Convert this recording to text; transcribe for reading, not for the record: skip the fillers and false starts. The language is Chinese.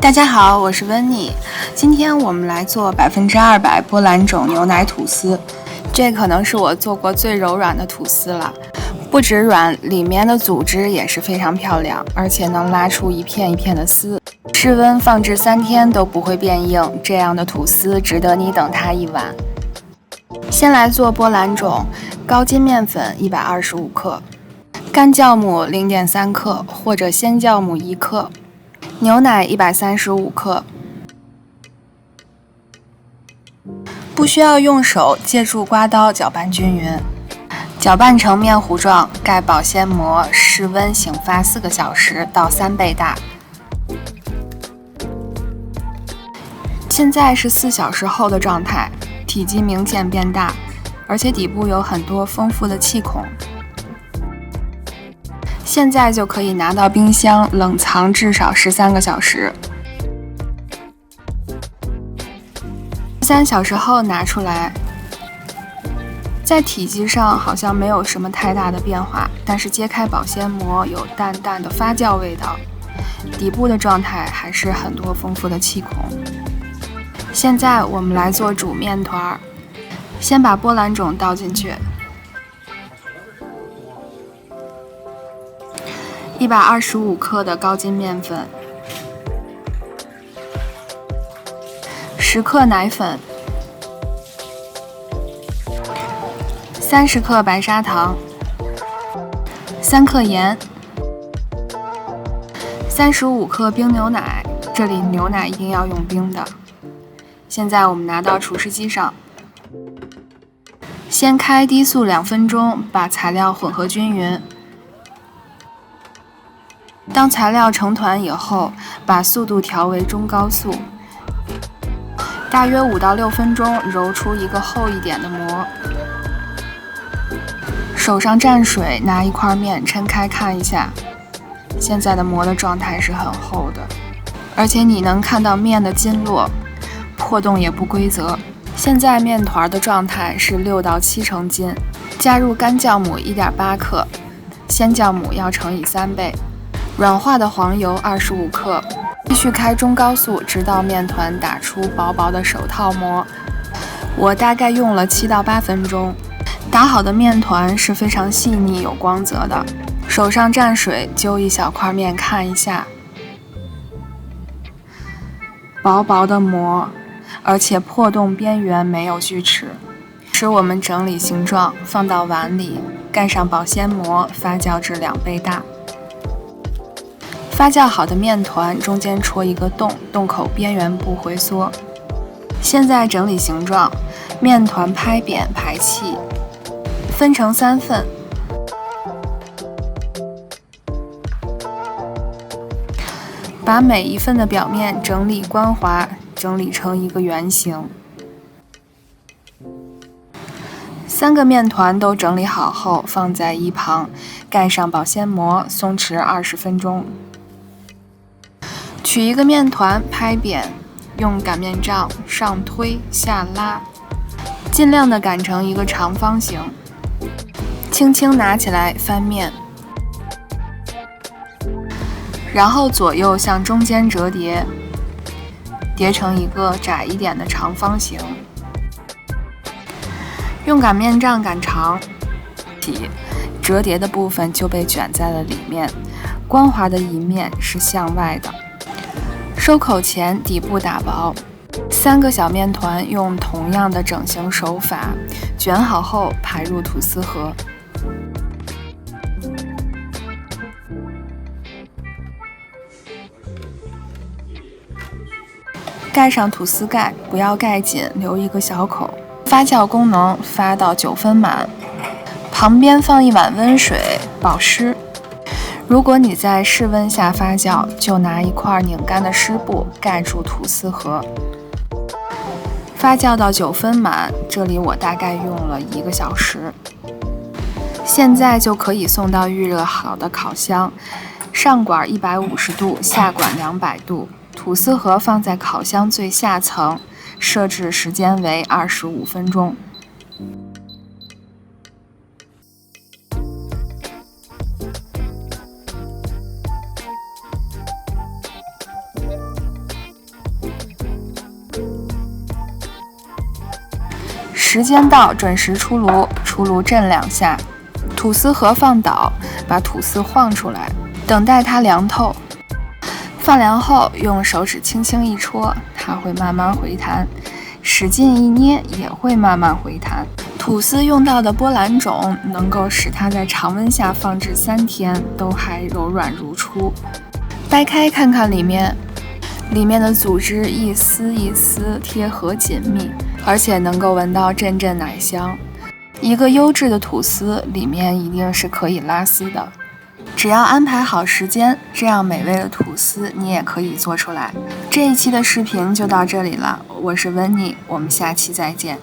大家好，我是温妮。今天我们来做200%波兰种牛奶吐司，这可能是我做过最柔软的吐司了。不止软，里面的组织也是非常漂亮，而且能拉出一片一片的丝。室温放置3天都不会变硬，这样的吐司值得你等它一晚。先来做波兰种，高筋面粉125克，干酵母0.3克或者鲜酵母1克。牛奶135克，不需要用手，借助刮刀搅拌均匀，搅拌成面糊状，盖保鲜膜，室温醒发4个小时到3倍大。现在是4小时后的状态，体积明显变大，而且底部有很多丰富的气孔。现在就可以拿到冰箱冷藏至少13个小时。13小时后拿出来，在体积上好像没有什么太大的变化，但是揭开保鲜膜有淡淡的发酵味道，底部的状态还是很多丰富的气孔。现在我们来做煮面团，先把波兰种倒进去。125克的高筋面粉，10克奶粉，30克白砂糖，3克盐，35克冰牛奶，这里牛奶一定要用冰的。现在我们拿到厨师机上，先开低速2分钟，把材料混合均匀。当材料成团以后，把速度调为中高速，大约5到6分钟揉出一个厚一点的膜。手上沾水，拿一块面抻开看一下，现在的膜的状态是很厚的，而且你能看到面的筋络，破洞也不规则。现在面团的状态是6到7成筋，加入干酵母1.8克，鲜酵母要乘以3倍。软化的黄油25克，继续开中高速，直到面团打出薄薄的手套膜。我大概用了7到8分钟。打好的面团是非常细腻有光泽的，手上沾水揪一小块面看一下，薄薄的膜，而且破洞边缘没有锯齿。使我们整理形状，放到碗里，盖上保鲜膜，发酵至2倍大。发酵好的面团中间戳一个洞，洞口边缘不回缩。现在整理形状，面团拍扁排气，分成3份。把每一份的表面整理光滑，整理成一个圆形。3个面团都整理好后，放在一旁，盖上保鲜膜，松弛20分钟。取一个面团拍扁，用擀面杖上推下拉，尽量的擀成一个长方形，轻轻拿起来翻面，然后左右向中间折叠，叠成一个窄一点的长方形。用擀面杖擀长，折叠的部分就被卷在了里面，光滑的一面是向外的。收口前底部打薄，3个小面团用同样的整形手法卷好后排入吐司盒。盖上吐司盖，不要盖紧，留一个小口。发酵功能发到9分满，旁边放一碗温水保湿。如果你在室温下发酵，就拿一块拧干的湿布盖住吐司盒。发酵到9分满，这里我大概用了1个小时。现在就可以送到预热好的烤箱，上管150度，下管200度。吐司盒放在烤箱最下层，设置时间为25分钟。时间到，准时出炉，出炉震2下，吐司盒放倒，把吐司晃出来，等待它凉透。放凉后，用手指轻轻一戳，它会慢慢回弹，使劲一捏也会慢慢回弹。吐司用到的波兰种能够使它在常温下放置3天都还柔软如初。掰开看看里面的组织一丝一丝贴合紧密，而且能够闻到阵阵奶香。一个优质的吐司里面一定是可以拉丝的，只要安排好时间，这样美味的吐司你也可以做出来。这一期的视频就到这里了，我是温妮，我们下期再见。